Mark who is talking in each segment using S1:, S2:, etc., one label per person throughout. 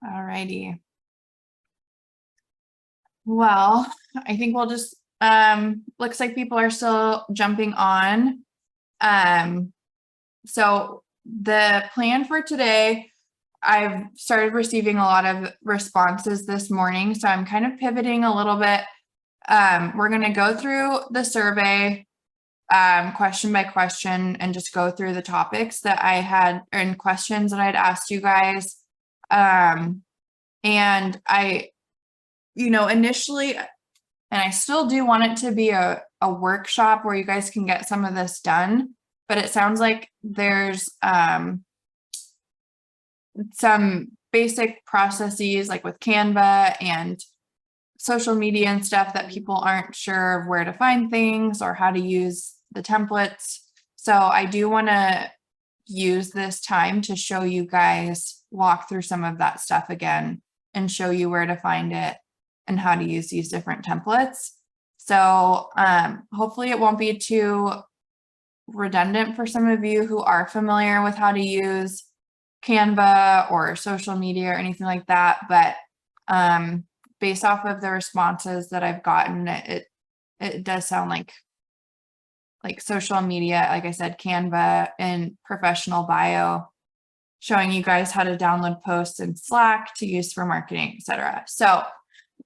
S1: All righty. Well, I think we'll just, looks like people are still jumping on. So the plan for today, I've started receiving a lot of responses this morning, so I'm kind of pivoting a little bit. We're going to go through the survey, question by question, and just go through the topics that I had and questions that I'd asked you guys. And I, initially, and I still do want it to be a workshop where you guys can get some of this done, but it sounds like there's some basic processes like with Canva and social media and stuff that people aren't sure of where to find things or how to use the templates. So I do want to use this time to show you guys, walk through some of that stuff again and show you where to find it and how to use these different templates. So hopefully it won't be too redundant for some of you who are familiar with how to use Canva or social media or anything like that. But based off of the responses that I've gotten, it does sound like social media, like I said, Canva and Professional Bio, showing you guys how to download posts in Slack to use for marketing, etc. So,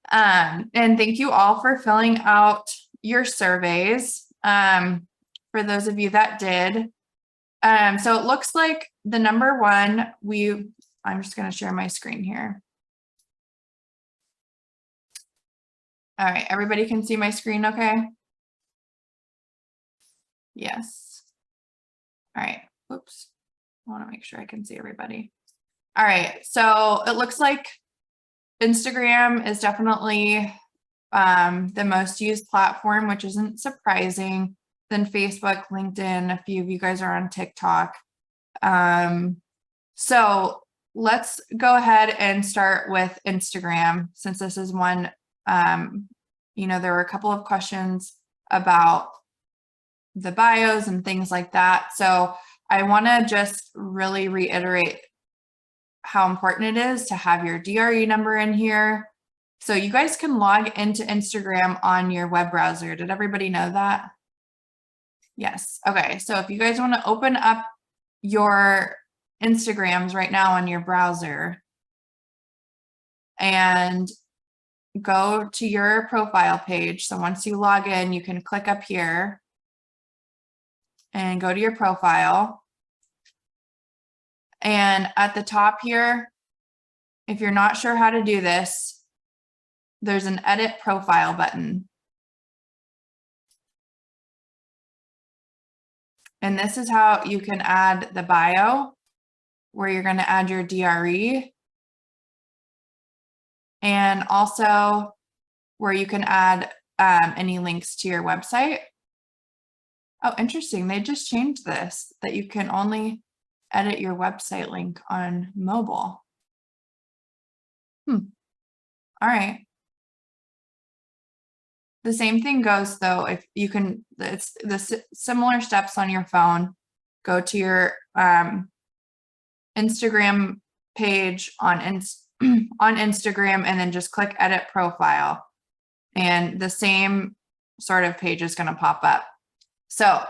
S1: and thank you all for filling out your surveys. For those of you that did. So it looks like the number one, I'm just going to share my screen here. All right, everybody can see my screen, okay? Yes. All right, oops. I want to make sure I can see everybody. All right, so it looks like Instagram is definitely the most used platform, which isn't surprising. Then Facebook, LinkedIn, a few of you guys are on TikTok. So let's go ahead and start with Instagram, since this is one, there were a couple of questions about the bios and things like that. So I want to just really reiterate how important it is to have your DRE number in here. So you guys can log into Instagram on your web browser. Did everybody know that? Yes. Okay. So if you guys want to open up your Instagrams right now on your browser and go to your profile page. So once you log in, you can click up here and go to your profile. And at the top here, if you're not sure how to do this, there's an edit profile button. And this is how you can add the bio, where you're going to add your DRE. And also where you can add any links to your website. Oh, interesting. They just changed this, that you can only edit your website link on mobile. All right. The same thing goes though, if you can, it's the similar steps on your phone. Go to your Instagram page on Instagram and then just click edit profile. And the same sort of page is going to pop up. So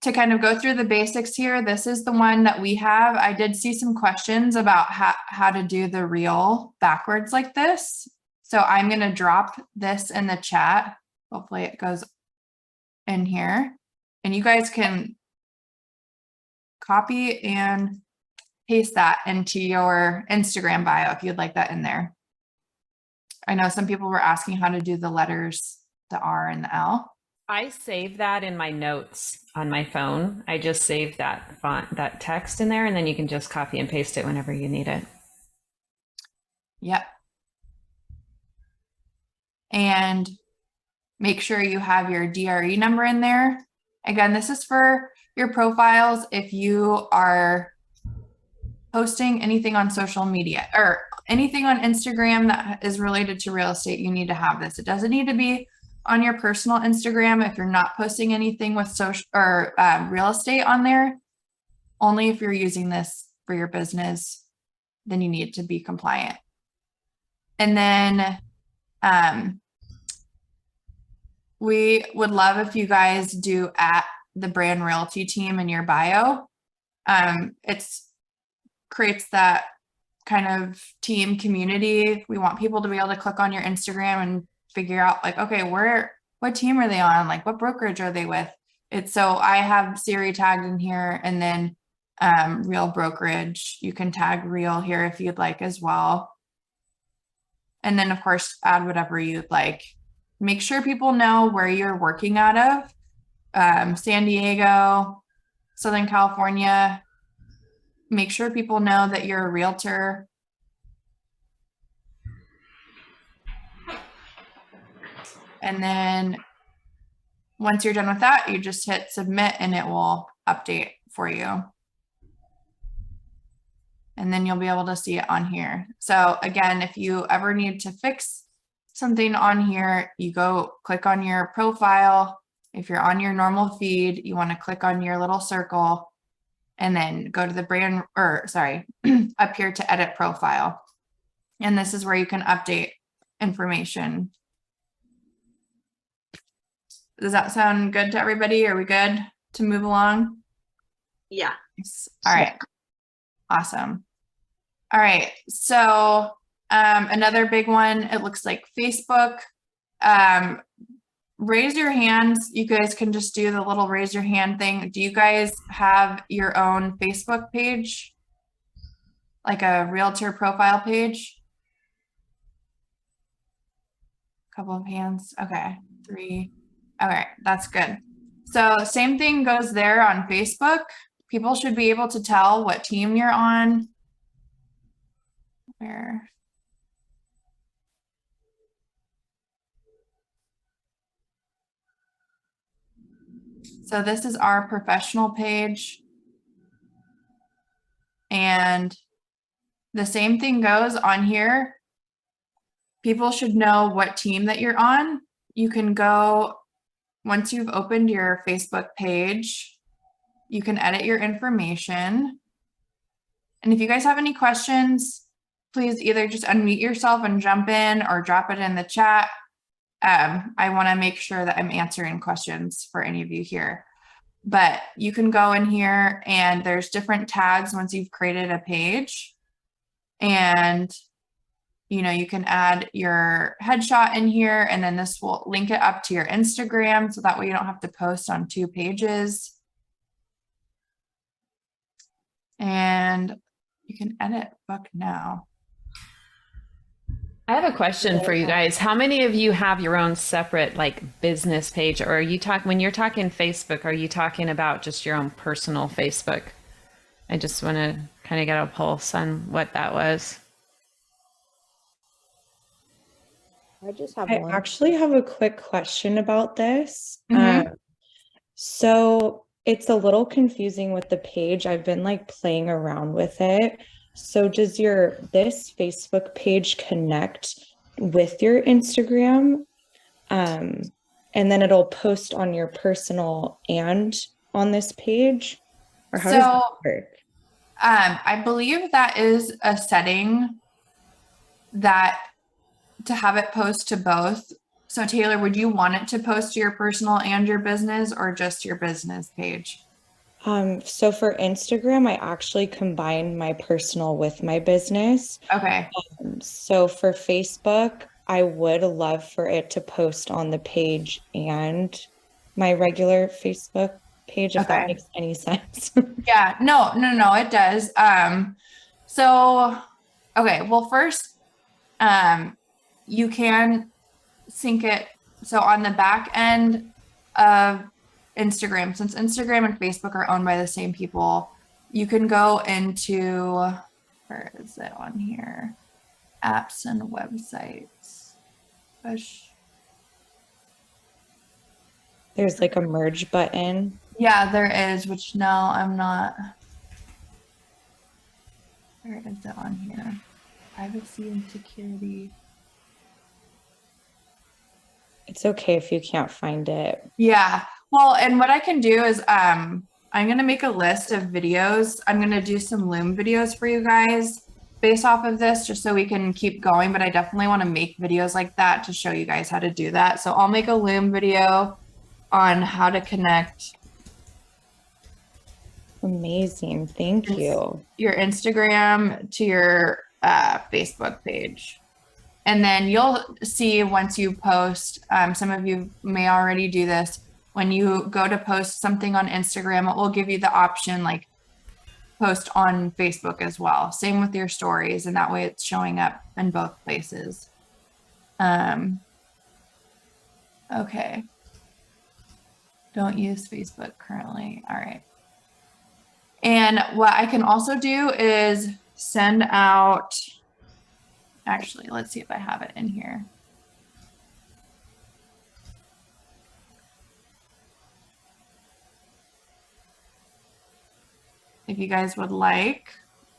S1: to kind of go through the basics here, this is the one that we have. I did see some questions about how to do the reel backwards like this. So I'm going to drop this in the chat. Hopefully it goes in here. And you guys can copy and paste that into your Instagram bio if you'd like that in there. I know some people were asking how to do the letters, the R and the L.
S2: I save that in my notes on my phone. I just save that font, that text in there, and then you can just copy and paste it whenever you need it.
S1: Yep. And make sure you have your DRE number in there. Again, this is for your profiles. If you are posting anything on social media or anything on Instagram that is related to real estate, you need to have this. It doesn't need to be on your personal Instagram if you're not posting anything with social or real estate on there. Only if you're using this for your business then you need to be compliant. And then we would love if you guys do at the brand realty team in your bio. It's creates that kind of team community. We want people to be able to click on your Instagram and figure out like, okay, what team are they on? Like what brokerage are they with? So I have Siri tagged in here, and then Real Brokerage. You can tag Real here if you'd like as well. And then of course, add whatever you'd like. Make sure people know where you're working out of. San Diego, Southern California. Make sure people know that you're a realtor. And then once you're done with that, you just hit submit and it will update for you. And then you'll be able to see it on here. So again, if you ever need to fix something on here, you go click on your profile. If you're on your normal feed, you want to click on your little circle and then go to the brand, or sorry, up here to edit profile. And this is where you can update information. Does that sound good to everybody? Are we good to move along?
S3: Yeah.
S1: All right. Awesome. All right. So another big one, it looks like Facebook. Raise your hands. You guys can just do the little raise your hand thing. Do you guys have your own Facebook page? Like a realtor profile page? Couple of hands. Okay. 3. Okay, that's good. So same thing goes there on Facebook. People should be able to tell what team you're on. Where? So this is our professional page. And the same thing goes on here. People should know what team that you're on. You can go, once you've opened your Facebook page, you can edit your information. And if you guys have any questions, please either just unmute yourself and jump in or drop it in the chat. I want to make sure that I'm answering questions for any of you here. But you can go in here and there's different tags once you've created a page. And you can add your headshot in here, and then this will link it up to your Instagram. So that way you don't have to post on 2 pages. And you can edit book now.
S2: I have a question for you guys. How many of you have your own separate like business page, or are you when you're talking Facebook, are you talking about just your own personal Facebook? I just want to kind of get a pulse on what that was.
S4: I actually have a quick question about this.
S1: Mm-hmm.
S4: So it's a little confusing with the page. I've been like playing around with it. So does this Facebook page connect with your Instagram? And then it'll post on your personal and on this page? Or how does that work?
S1: I believe that is a setting that to have it post to both. So Taylor, would you want it to post to your personal and your business, or just your business page?
S4: So for Instagram, I actually combine my personal with my business.
S1: Okay.
S4: So for Facebook, I would love for it to post on the page and my regular Facebook page, if that makes any sense.
S1: Yeah, no, it does. So, okay, well, first, you can sync it. So on the back end of Instagram, since Instagram and Facebook are owned by the same people, you can go into, where is it on here? Apps and websites. Push.
S4: There's like a merge button.
S1: Yeah, there is, which no, I'm not. Where is it on here? Privacy and security.
S4: It's okay if you can't find it.
S1: Yeah. Well, and what I can do is I'm going to make a list of videos. I'm going to do some Loom videos for you guys. based off of this just so we can keep going, but I definitely want to make videos like that to show you guys how to do that. So I'll make a Loom video on how to connect
S4: Amazing. Thank you.
S1: your Instagram to your Facebook page. And then you'll see once you post, some of you may already do this, when you go to post something on Instagram, it will give you the option like post on Facebook as well. Same with your stories, and that way it's showing up in both places. Okay. Don't use Facebook currently. All right. And what I can also do is send out, actually, let's see if I have it in here. If you guys would like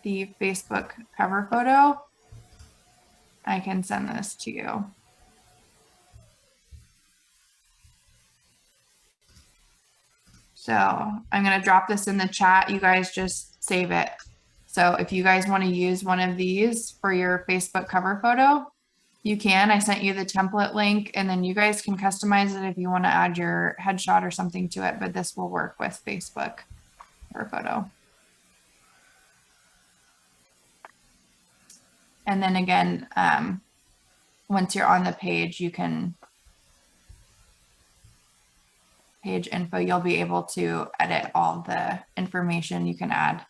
S1: the Facebook cover photo, I can send this to you. So I'm going to drop this in the chat. You guys just save it. So if you guys want to use one of these for your Facebook cover photo, you can. I sent you the template link, and then you guys can customize it if you want to add your headshot or something to it, but this will work with Facebook cover photo. And then again, once you're on the page, you can page info, you'll be able to edit all the information. You can add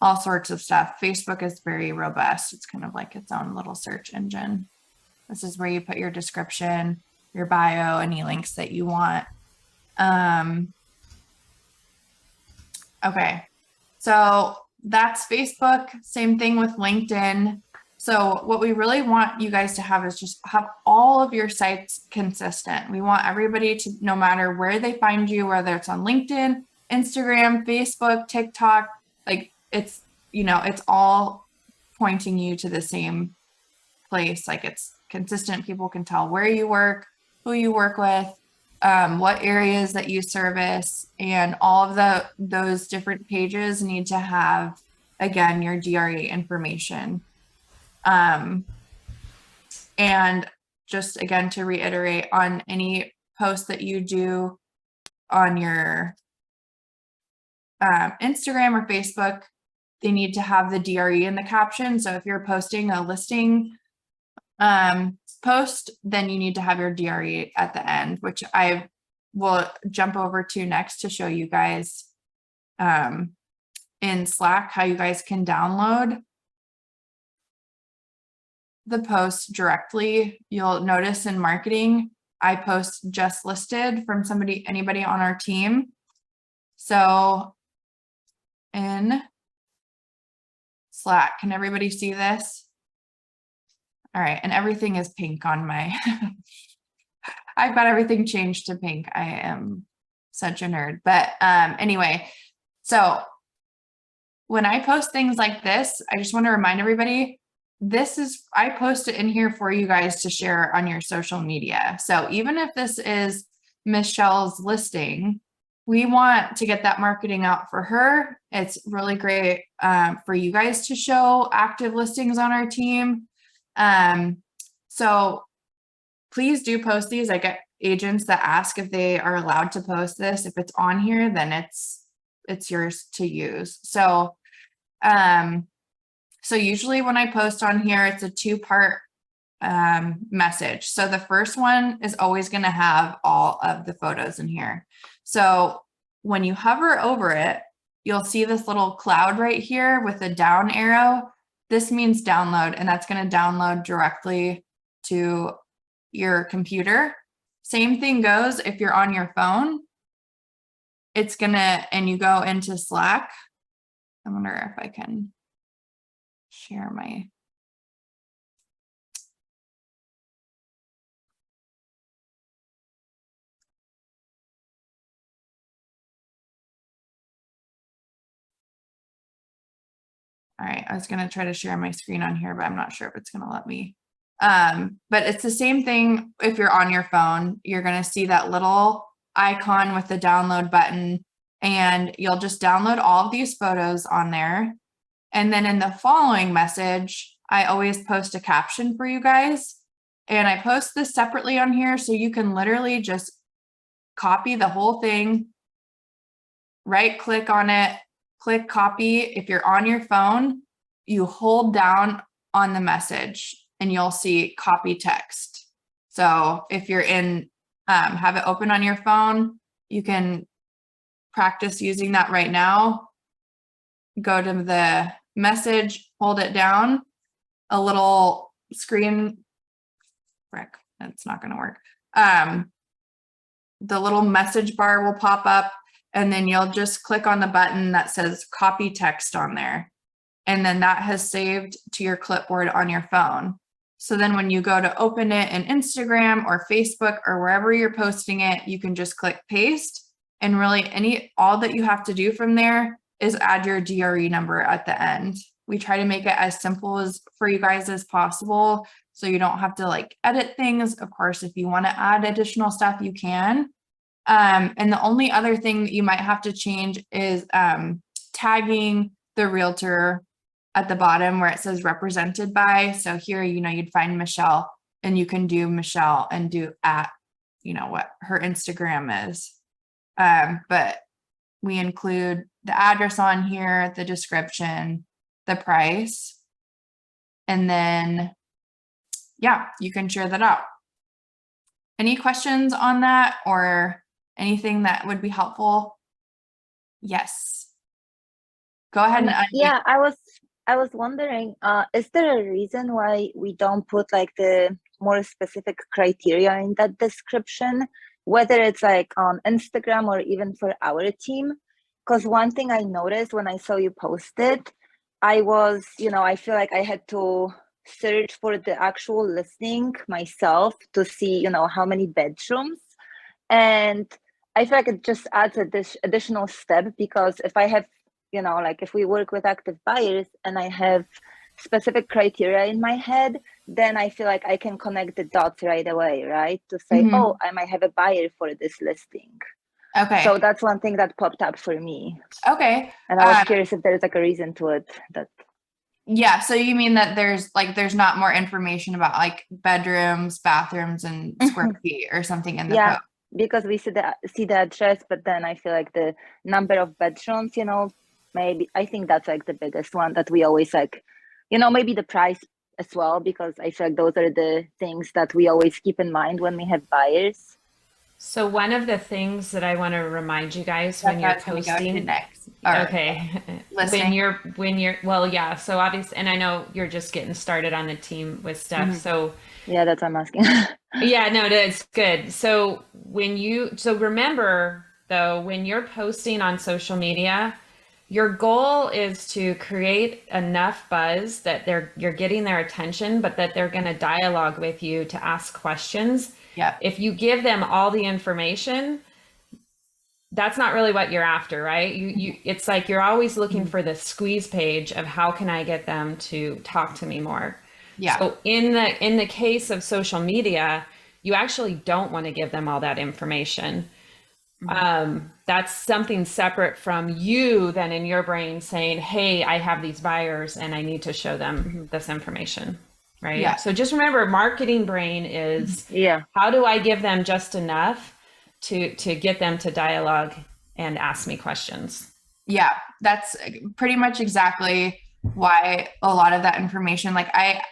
S1: all sorts of stuff. Facebook is very robust. It's kind of like its own little search engine. This is where you put your description, your bio, any links that you want. Okay, so that's Facebook. Same thing with LinkedIn. So what we really want you guys to have is just have all of your sites consistent. We want everybody to, no matter where they find you, whether it's on LinkedIn, Instagram, Facebook, TikTok, like it's, you know, it's all pointing you to the same place. Like it's consistent. People can tell where you work, who you work with, what areas that you service, and all of those different pages need to have, again, your DRE information. And just again, to reiterate, on any post that you do on your Instagram or Facebook, they need to have the DRE in the caption. So if you're posting a listing post, then you need to have your DRE at the end, which I will jump over to next to show you guys in Slack how you guys can download the post directly. You'll notice in marketing, I post just listed from anybody on our team. So in Slack, can everybody see this? All right, and everything is pink on my, I've got everything changed to pink. I am such a nerd, but anyway, so when I post things like this, I just want to remind everybody, I post it in here for you guys to share on your social media. So even if this is Michelle's listing, we want to get that marketing out for her. It's really great for you guys to show active listings on our team. So please do post these. I get agents that ask if they are allowed to post this. If it's on here, then it's yours to use. So, so usually when I post on here, it's a 2-part message. So the first one is always going to have all of the photos in here. So when you hover over it, you'll see this little cloud right here with a down arrow. This means download, and that's going to download directly to your computer. Same thing goes if you're on your phone. It's going to, and you go into Slack. I wonder if I can share my, all right, I was going to try to share my screen on here, but I'm not sure if it's going to let me. But it's the same thing if you're on your phone. You're going to see that little icon with the download button, and you'll just download all of these photos on there. And then in the following message, I always post a caption for you guys. And I post this separately on here so you can literally just copy the whole thing, right click on it, click copy. If you're on your phone, you hold down on the message and you'll see copy text. So if you're in, have it open on your phone, you can practice using that right now. Go to the message, hold it down, a little screen, frick, that's not going to work. The little message bar will pop up and then you'll just click on the button that says copy text on there. And then that has saved to your clipboard on your phone. So then when you go to open it in Instagram or Facebook or wherever you're posting it, you can just click paste, and really all that you have to do from there is add your DRE number at the end. We try to make it as simple as for you guys as possible, so you don't have to like edit things. Of course, if you want to add additional stuff, you can. And the only other thing that you might have to change is tagging the realtor at the bottom where it says represented by. So here, you'd find Michelle and you can do Michelle and do at, what her Instagram is. But we include the address on here, the description, the price, and then, yeah, you can share that out. Any questions on that or anything that would be helpful? Yes. Go ahead and
S3: yeah, I was wondering, is there a reason why we don't put like the more specific criteria in that description, whether it's like on Instagram or even for our team? Because one thing I noticed when I saw you post it, I was, I feel like I had to search for the actual listing myself to see, how many bedrooms. And I feel like it just adds this additional step, because if I have, like if we work with active buyers and I have specific criteria in my head, then I feel like I can connect the dots right away, right? To say, oh, I might have a buyer for this listing.
S1: Okay.
S3: So that's one thing that popped up for me.
S1: Okay.
S3: And I was curious if there's like a reason to it that.
S1: Yeah. So you mean that there's not more information about like bedrooms, bathrooms, and square feet or something in the code?
S3: Because we see the address, but then I feel like the number of bedrooms, maybe I think that's like the biggest one that we always like, maybe the price as well, because I feel like those are the things that we always keep in mind when we have buyers.
S2: So one of the things that I want to remind you guys when you're posting
S1: next.
S2: Okay. When you're well, yeah. So obviously, and I know you're just getting started on the team with stuff. So
S3: yeah, that's what I'm asking.
S2: Yeah, no, it's good. So remember though, when you're posting on social media, your goal is to create enough buzz that you're getting their attention, but that they're going to dialogue with you to ask questions.
S1: Yeah.
S2: If you give them all the information, that's not really what you're after, right? It's like you're always looking for the squeeze page of how can I get them to talk to me more.
S1: Yeah.
S2: So in the case of social media, you actually don't want to give them all that information. That's something separate from you then in your brain saying, hey, I have these buyers and I need to show them this information, right?
S1: Yeah.
S2: So just remember, marketing brain is, how do I give them just enough to get them to dialogue and ask me questions? Yeah,
S1: that's pretty much exactly why a lot of that information, like I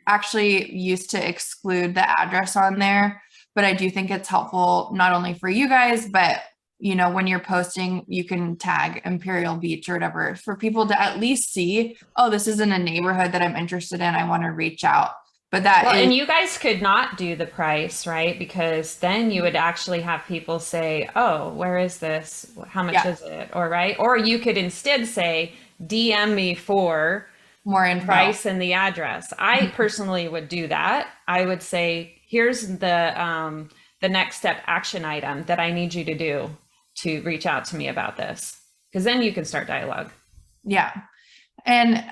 S1: actually used to exclude the address on there, but I do think it's helpful not only for you guys, but when you're posting, you can tag Imperial Beach or whatever for people to at least see, oh, this is in a neighborhood that I'm interested in. I want to reach out. But and you guys could not do the price, right? Because then you would actually have people say, oh, where is this? How much is it? Or you could instead say, DM me for more info, price and the address. I personally would do that. I would say, here's the next step action item that I need you to do to reach out to me about this, because then you can start dialogue. Yeah. And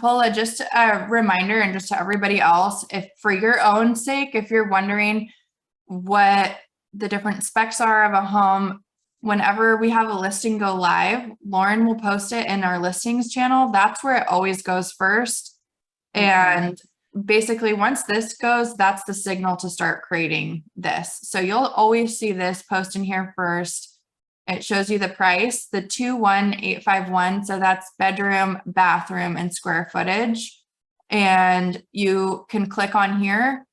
S1: Paula, just a reminder, and just to everybody else, if for your own sake, if you're wondering what the different specs are of a home, whenever we have a listing go live, Lauren will post it in our listings channel. That's where it always goes first. And basically once this goes, that's the signal to start creating this. So you'll always see this post in here first. It shows you the price, the 21851. So that's bedroom, bathroom, and square footage. And you can click on here,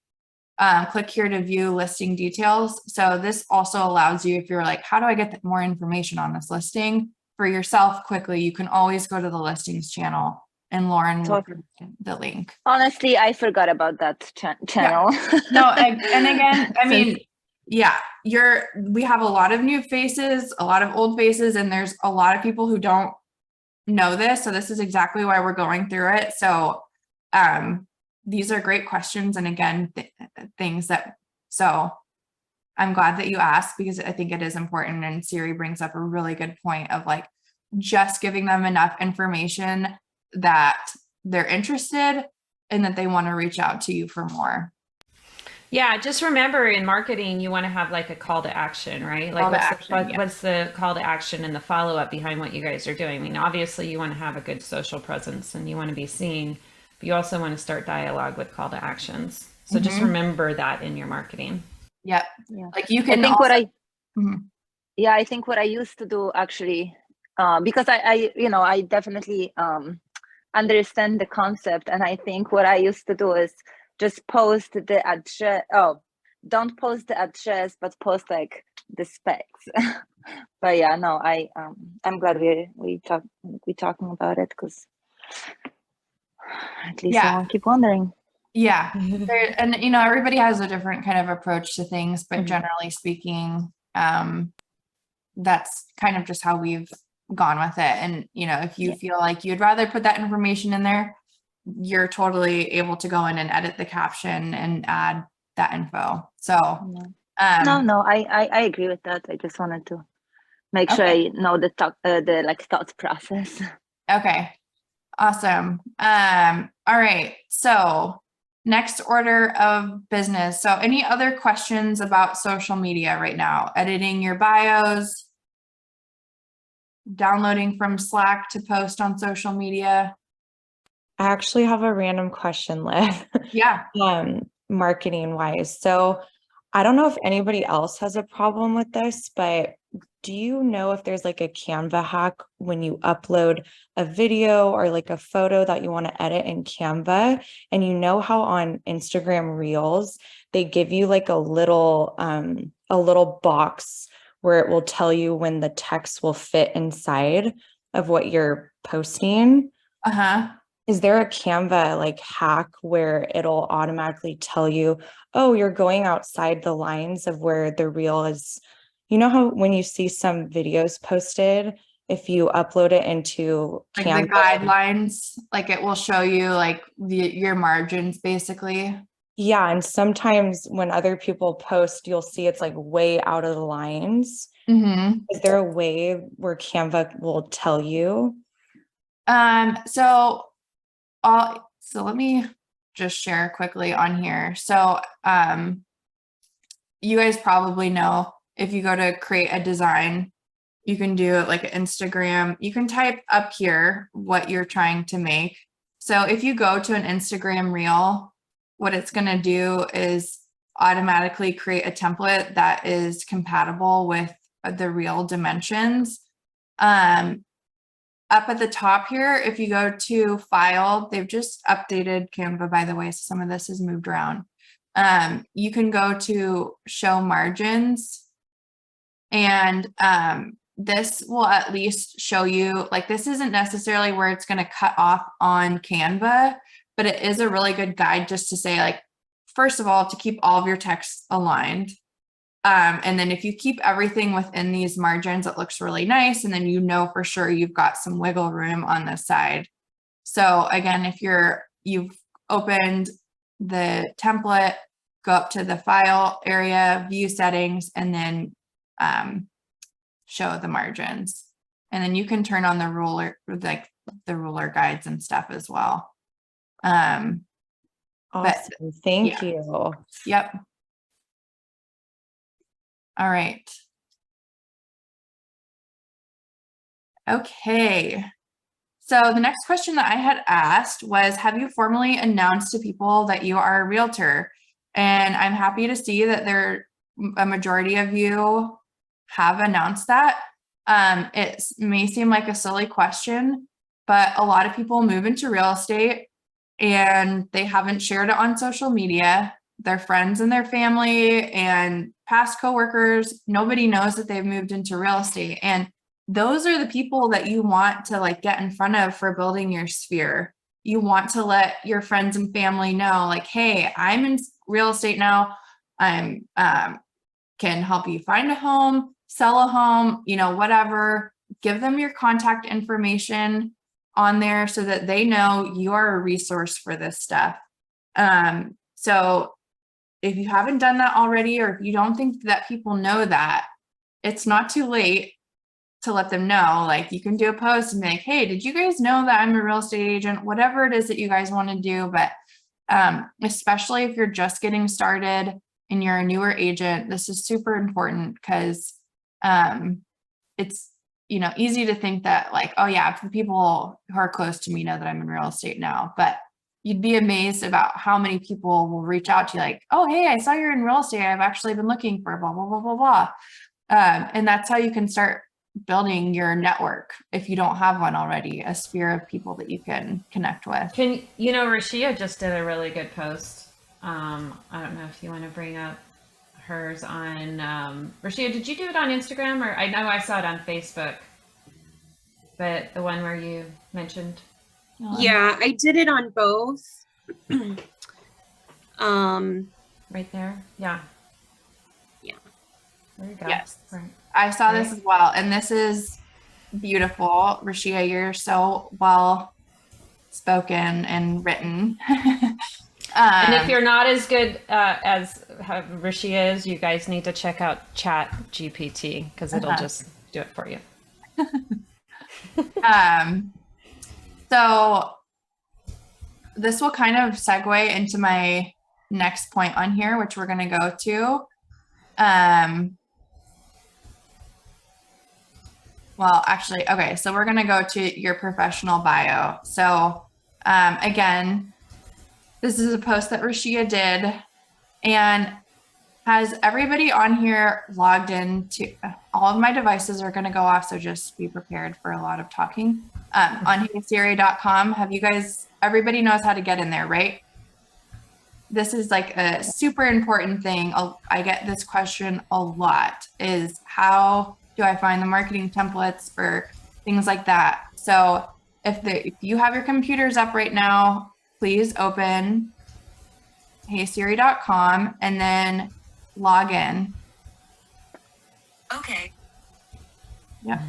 S1: click here to view listing details. So this also allows you, if you're like, how do I get more information on this listing for yourself quickly, you can always go to the listings channel and Lauren will put the link.
S3: Honestly, I forgot about that channel.
S1: No, and again, I
S2: So-
S1: mean, yeah, we have a lot of new faces, a lot of old faces, and there's a lot of people who don't know this. So this is exactly why we're going through it. So these are great questions. And again, things that, so I'm glad that you asked because I think it is important. And Siri brings up a really good point of like, just giving them enough information that they're interested and that they want to reach out to you for more.
S2: Yeah, just remember in marketing, you want to have like a call to action, right? Like what's the call to action and the follow up behind what you guys are doing? I mean, obviously you want to have a good social presence and you want to be seen, but you also want to start dialogue with call to actions. So just remember that in your marketing.
S1: Yep.
S3: Yeah.
S1: Like you can
S3: I think
S1: also,
S3: yeah, I think what I used to do actually, because I definitely understand the concept. And I think what I used to do is just post the address. Oh, don't post the address, but post like the specs. But yeah, no, I'm glad we talking about it because at least I won't keep wondering.
S1: Yeah. And you know, everybody has a different kind of approach to things, but generally speaking, that's kind of just how we've gone with it. And you know, if you feel like you'd rather put that information in there, you're totally able to go in and edit the caption and add that info. So
S3: no, I agree with that. I just wanted to make sure I know the thought process.
S1: Okay, awesome. All right, so next order of business. So any other questions about social media right now? Editing your bios, downloading from Slack to post on social media?
S4: I actually have a random question, Liv.
S1: Yeah.
S4: Marketing wise. So I don't know if anybody else has a problem with this, but do you know if there's like a Canva hack when you upload a video or like a photo that you want to edit in Canva? And you know how on Instagram Reels, they give you like a little box where it will tell you when the text will fit inside of what you're posting. Is there a Canva like hack where it'll automatically tell you, oh, you're going outside the lines of where the reel is? You know how when you see some videos posted, if you upload it into
S1: like
S4: Canva,
S1: the guidelines, like it will show you like your margins basically.
S4: Yeah. And sometimes when other people post, you'll see it's like way out of the lines. Is there a way where Canva will tell you?
S1: So let me just share quickly on here. So you guys probably know if you go to create a design, you can do it like Instagram. You can type up here what you're trying to make. So if you go to an Instagram reel, what it's going to do is automatically create a template that is compatible with the reel dimensions. Up at the top here, if you go to file, they've just updated Canva, by the way, so some of this is moved around. You can go to show margins and this will at least show you, like this isn't necessarily where it's going to cut off on Canva, but it is a really good guide just to say like, first of all, to keep all of your text aligned. And then if you keep everything within these margins, it looks really nice. And then you know for sure you've got some wiggle room on this side. So again, if you've opened the template, go up to the file area, view settings, and then show the margins. And then you can turn on the ruler, like the ruler guides and stuff as well.
S4: Awesome. Thank you.
S1: Yep. All right. Okay. So the next question that I had asked was, have you formally announced to people that you are a realtor? And I'm happy to see that a majority of you have announced that. It may seem like a silly question, but a lot of people move into real estate and they haven't shared it on social media. Their friends and their family and past coworkers, nobody knows that they've moved into real estate. And those are the people that you want to like get in front of for building your sphere. You want to let your friends and family know, like, hey, I'm in real estate now. I'm can help you find a home, sell a home, whatever. Give them your contact information on there so that they know you're a resource for this stuff. So if you haven't done that already, or if you don't think that people know that, it's not too late to let them know. Like, you can do a post and be like, hey, did you guys know that I'm a real estate agent? Whatever it is that you guys want to do. But especially if you're just getting started and you're a newer agent, this is super important because it's easy to think that like, oh yeah, the people who are close to me know that I'm in real estate now. But you'd be amazed about how many people will reach out to you like, oh, hey, I saw you're in real estate. I've actually been looking for blah, blah, blah, blah, blah. And that's how you can start building your network if you don't have one already, a sphere of people that you can connect with.
S2: Rashia just did a really good post. I don't know if you want to bring up hers on, Rashia, did you do it on Instagram? Or I know I saw it on Facebook, but the one where you mentioned.
S5: Yeah, I did it on both.
S2: Right there. Yeah.
S5: Yeah.
S2: There you go.
S1: Yes.
S2: Right.
S1: I saw this as well. And this is beautiful. Rashia, you're so well spoken and written.
S2: And if you're not as good as Rashia is, you guys need to check out Chat GPT because it'll just do it for you.
S1: So this will kind of segue into my next point on here, which we're going to go to. Well, actually, okay, so we're going to go to your professional bio. So again, this is a post that Rashia did, and has everybody on here logged in to all of my devices are going to go off. So just be prepared for a lot of talking. On heysiri.com, everybody knows how to get in there, right? This is like a super important thing. I get this question a lot, is how do I find the marketing templates for things like that? So if you have your computers up right now, please open heysiri.com and then log in.
S5: Okay.
S1: Yeah.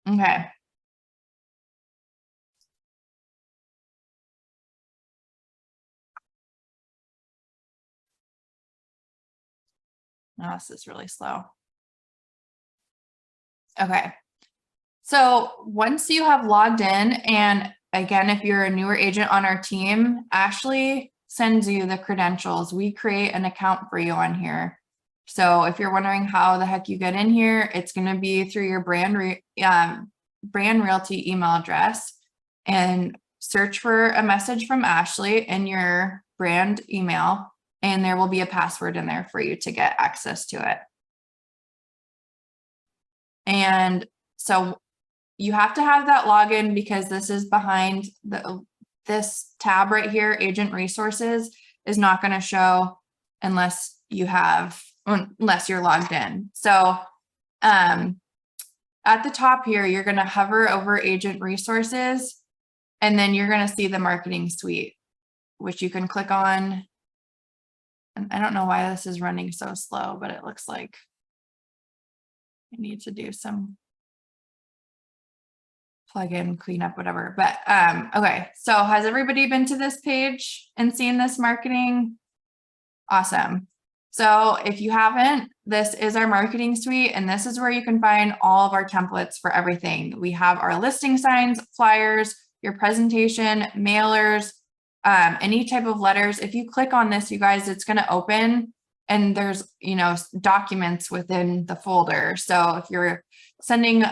S1: Okay. Oh, this is really slow. Okay. So once you have logged in, and again, if you're a newer agent on our team, Ashley sends you the credentials. We create an account for you on here. So if you're wondering how the heck you get in here, it's going to be through your brand realty email address, and search for a message from Ashley in your brand email, and there will be a password in there for you to get access to it. And so you have to have that login because this is behind this tab right here. Agent resources is not going to show unless you're logged in. So at the top here, you're going to hover over agent resources, and then you're going to see the marketing suite, which you can click on. And I don't know why this is running so slow, but it looks like I need to do some plug-in cleanup, whatever. But okay, so has everybody been to this page and seen this marketing? Awesome. So if you haven't, this is our marketing suite, and this is where you can find all of our templates for everything. We have our listing signs, flyers, your presentation, mailers, any type of letters. If you click on this, you guys, it's going to open and there's, documents within the folder. So if you're sending,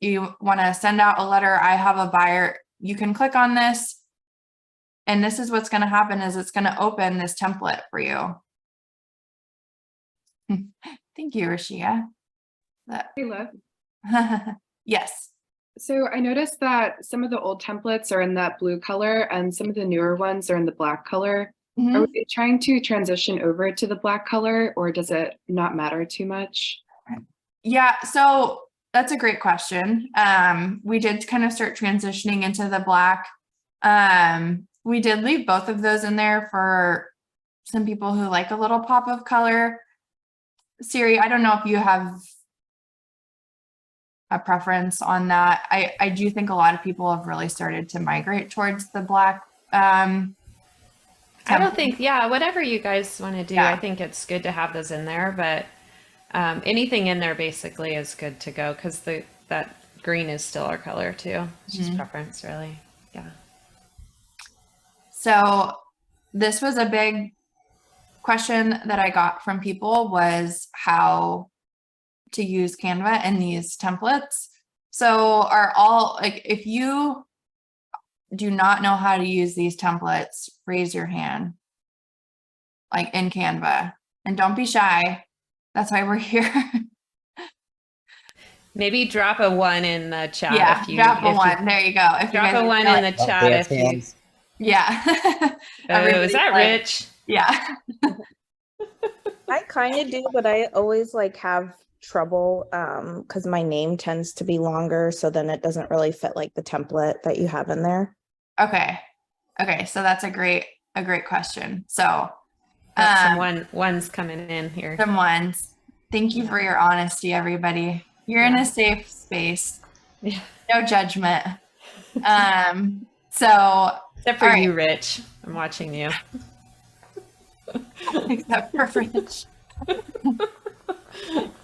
S1: you want to send out a letter, I have a buyer, you can click on this. And this is what's going to happen is it's going to open this template for you. Thank you, Rashia.
S6: Hey, Liv.
S1: Yes.
S6: So I noticed that some of the old templates are in that blue color and some of the newer ones are in the black color.
S1: Mhm.
S6: Are we trying to transition over to the black color, or does it not matter too much?
S1: Yeah, so that's a great question. We did kind of start transitioning into the black. We did leave both of those in there for some people who like a little pop of color. Siri, I don't know if you have a preference on that. I do think a lot of people have really started to migrate towards the black.
S2: I don't think, yeah, whatever you guys want to do,
S1: Yeah.
S2: I think it's good to have those in there, but anything in there basically is good to go because that green is still our color too. It's just preference, really. Yeah.
S1: So this was a big question that I got from people was how to use Canva and these templates. So if you do not know how to use these templates, raise your hand, like in Canva, and don't be shy. That's why we're here.
S2: Maybe drop a 1 in the chat.
S1: Yeah,
S2: if you,
S1: drop a
S2: if you-
S1: 1. There you go. If you
S2: Drop
S1: guys
S2: a 1
S1: are
S2: in the chat
S7: dance
S2: if you.
S7: hands.
S1: yeah.
S2: Oh,
S1: Everybody's
S2: is that
S1: like-
S2: Rich?
S1: Yeah.
S8: I kind of do, but I always have trouble because my name tends to be longer, so then it doesn't really fit the template that you have in there.
S1: Okay. So that's a great question. So
S2: Got some ones coming in here.
S1: some ones. Thank you for your honesty, everybody. You're in a safe space.
S2: Yeah.
S1: No judgment. So
S2: Except for
S1: all right.
S2: you, Rich. I'm watching you.
S1: except for Rich.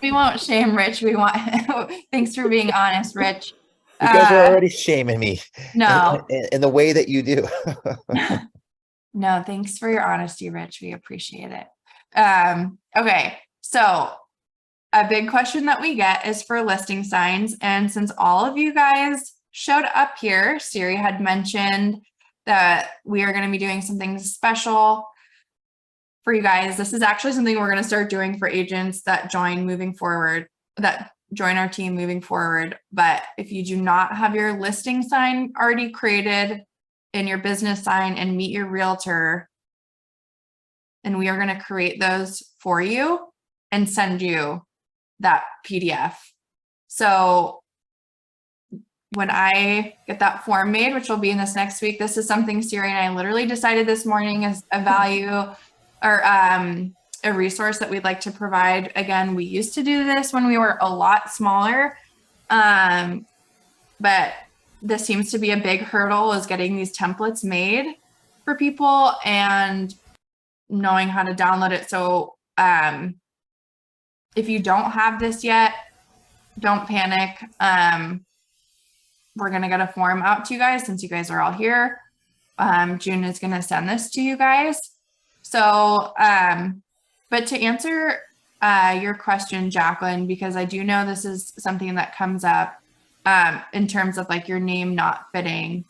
S1: We won't shame Rich. We want thanks for being honest, Rich.
S7: You guys are already shaming me.
S1: No.
S7: In the way that you do.
S1: No, thanks for your honesty, Rich. We appreciate it. Okay, so a big question that we get is for listing signs. And since all of you guys showed up here, Siri had mentioned that we are going to be doing something special for you guys. This is actually something we're going to start doing for agents that join our team moving forward. But if you do not have your listing sign already created in your business sign and meet your realtor, and we are going to create those for you and send you that PDF. So when I get that form made, which will be in this next week, this is something Siri and I literally decided this morning as a value or a resource that we'd like to provide. Again, we used to do this when we were a lot smaller, but this seems to be a big hurdle is getting these templates made for people and knowing how to download it. So if you don't have this yet, don't panic. We're going to get a form out to you guys since you guys are all here. June is going to send this to you guys. So, but to answer your question, Jacqueline, because I do know this is something that comes up in terms of your name not fitting.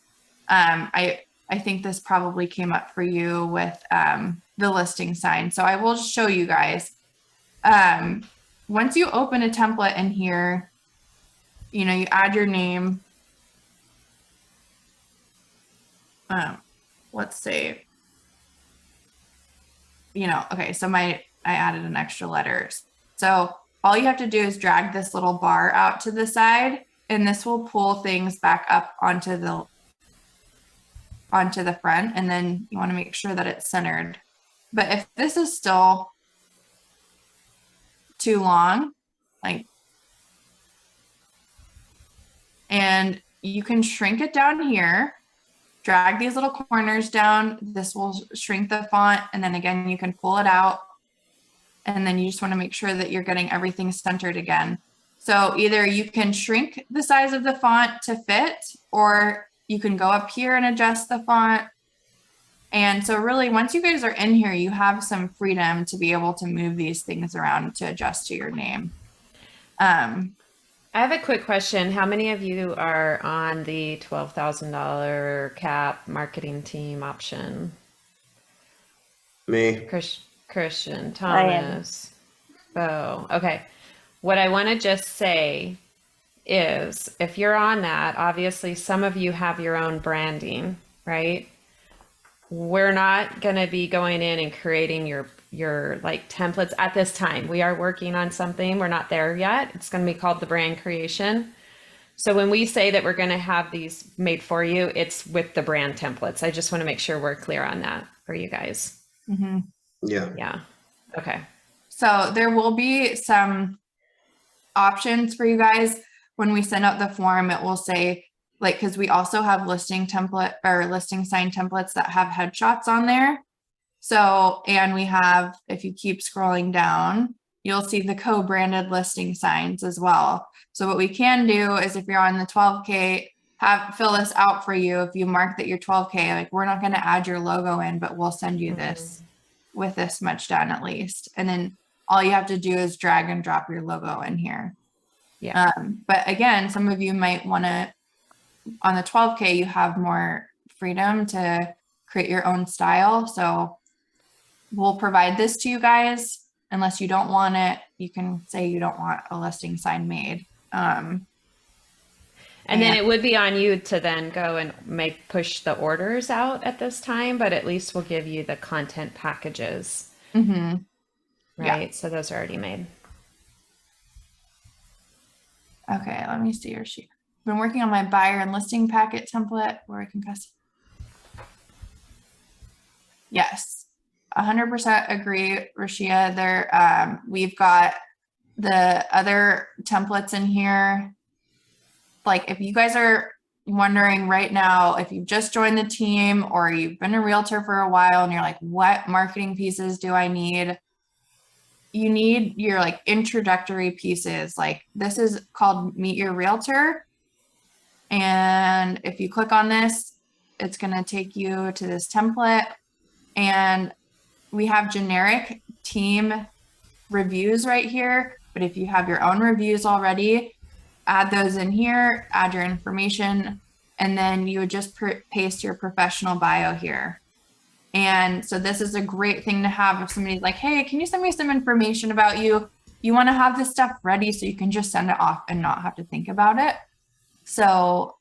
S1: I think this probably came up for you with the listing sign. So I will show you guys. Once you open a template in here, you add your name. Let's say, okay, so I added an extra letter. So all you have to do is drag this little bar out to the side, and this will pull things back up onto the front, and then you want to make sure that it's centered. But if this is still too long, and you can shrink it down here, drag these little corners down, this will shrink the font, and then again, you can pull it out, and then you just want to make sure that you're getting everything centered again. So either you can shrink the size of the font to fit, or you can go up here and adjust the font. And so really, once you guys are in here, you have some freedom to be able to move these things around to adjust to your name.
S2: I have a quick question. How many of you are on the $12,000 cap marketing team option?
S9: Me.
S2: Christian,
S3: I am.
S2: Thomas, Bo. Okay. What I want to just say is if you're on that, obviously some of you have your own branding, right? We're not going to be going in and creating your like templates at this time. We are working on something. We're not there yet. It's going to be called the brand creation. So when we say that we're going to have these made for you, it's with the brand templates. I just want to make sure we're clear on that for you guys.
S1: Mm-hmm.
S9: Yeah.
S2: Yeah. Okay.
S1: So there will be some options for you guys. When we send out the form, it will say, like, because we also have listing template or listing sign templates that have headshots on there. So, and we have, if you keep scrolling down, you'll see the co-branded listing signs as well. So what we can do is if you're on the 12K, fill this out for you. If you mark that you're 12K, like we're not going to add your logo in, but we'll send you this with this much done at least. And then all you have to do is drag and drop your logo in here.
S2: Yeah.
S1: But again, some of you might want to, on the 12K, you have more freedom to create your own style. So we'll provide this to you guys. Unless you don't want it, you can say you don't want a listing sign made.
S2: And then it would be on you to then go and push the orders out at this time, but at least we'll give you the content packages,
S1: Mm-hmm.
S2: right?
S1: Yeah.
S2: So those are already made.
S1: Okay, let me see your sheet. Been working on my buyer and listing packet template where I can custom. Yes, 100% agree, Rashia. There, we've got the other templates in here. Like if you guys are wondering right now, if you've just joined the team or you've been a realtor for a while and you're like, what marketing pieces do I need? You need your like introductory pieces. Like this is called Meet Your Realtor. And if you click on this, it's going to take you to this template. And we have generic team reviews right here. But if you have your own reviews already, add those in here, add your information, and then you would just paste your professional bio here. And so this is a great thing to have if somebody's like, hey, can you send me some information about you? You want to have this stuff ready so you can just send it off and not have to think about it. So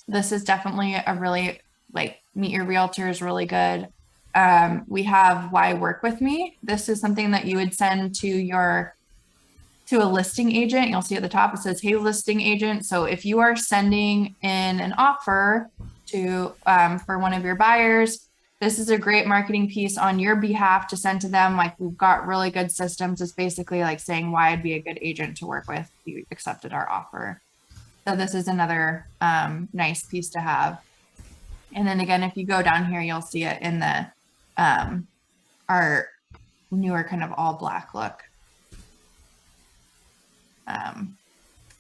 S1: this is definitely a really, like, Meet Your Realtor is really good. We have Why Work With Me. This is something that you would send to a listing agent. You'll see at the top, it says, hey, listing agent. So if you are sending in an offer to for one of your buyers, this is a great marketing piece on your behalf to send to them. Like, we've got really good systems. It's basically like saying why I'd be a good agent to work with if you accepted our offer. So this is another nice piece to have. And then again, if you go down here, you'll see it in the our newer kind of all black look.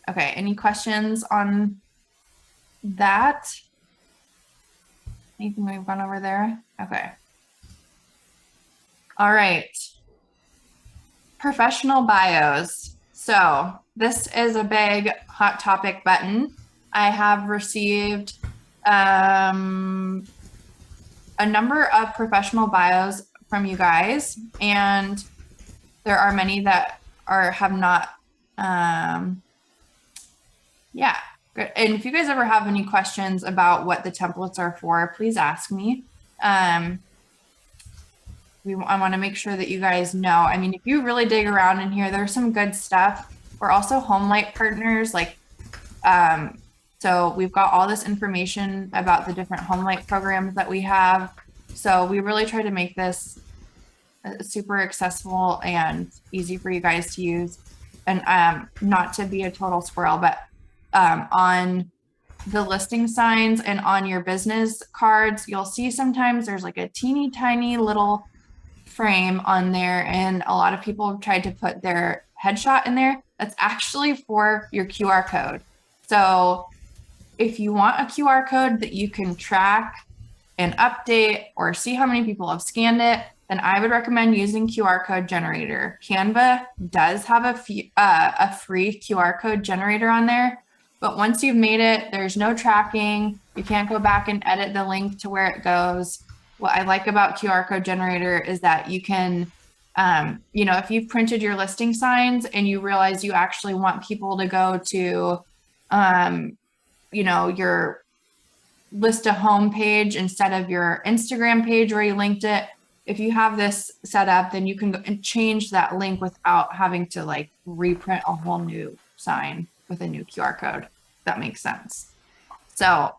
S1: Okay, any questions on that? Anything we've gone over there? Okay. All right. Professional bios. So this is a big hot topic button. I have received a number of professional bios from you guys, and there are many that have not. Yeah. Good. And if you guys ever have any questions about what the templates are for, please ask me. I want to make sure that you guys know. I mean, if you really dig around in here, there's some good stuff. We're also HomeLight partners. Like, so we've got all this information about the different HomeLight programs that we have. So we really try to make this super accessible and easy for you guys to use. And not to be a total squirrel, but on the listing signs and on your business cards, you'll see sometimes there's like a teeny tiny little frame on there, and a lot of people have tried to put their headshot in there. That's actually for your QR code. So if you want a QR code that you can track an update or see how many people have scanned it, then I would recommend using QR code generator. Canva does have a free QR code generator on there, but once you've made it, there's no tracking. You can't go back and edit the link to where it goes. What I like about QR code generator is that you can, if you've printed your listing signs and you realize you actually want people to go to, your list a home page instead of your Instagram page where you linked it. If you have this set up, then you can go and change that link without having to like reprint a whole new sign with a new QR code. If that makes sense. So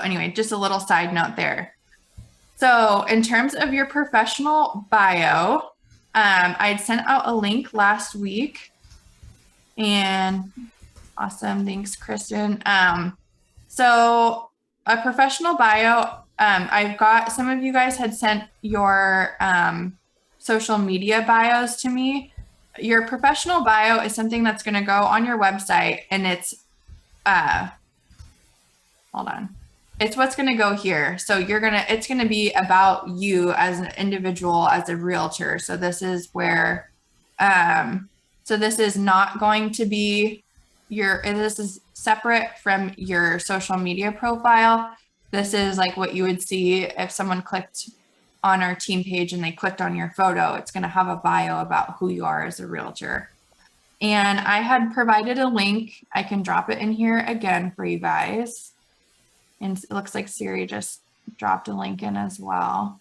S1: anyway, just a little side note there. So in terms of your professional bio, I'd sent out a link last week, and awesome. Thanks, Kristen. So a professional bio, I've got, some of you guys had sent your social media bios to me. Your professional bio is something that's going to go on your website, and it's, hold on. It's what's going to go here. So it's going to be about you as an individual, as a realtor. So this is where, so this is not going to be this is separate from your social media profile. This is like what you would see if someone clicked on our team page and they clicked on your photo. It's going to have a bio about who you are as a realtor. And I had provided a link. I can drop it in here again for you guys. And it looks like Siri just dropped a link in as well.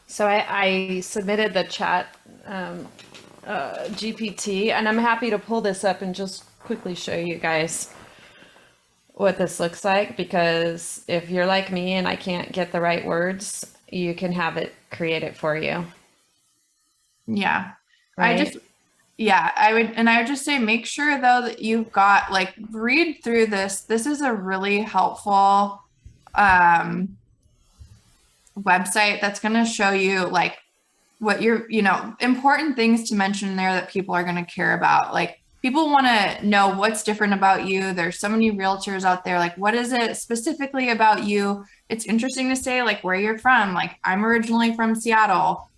S2: So I submitted the chat GPT, and I'm happy to pull this up and just quickly show you guys what this looks like, because if you're like me and I can't get the right words, you can have it create it for you.
S1: Yeah.
S2: Right?
S1: I would just say, make sure though that you've got, like, read through this. This is a really helpful website that's going to show you like what important things to mention there that people are going to care about. Like, people want to know what's different about you. There's so many realtors out there. Like, what is it specifically about you? It's interesting to say like where you're from. Like, I'm originally from Seattle.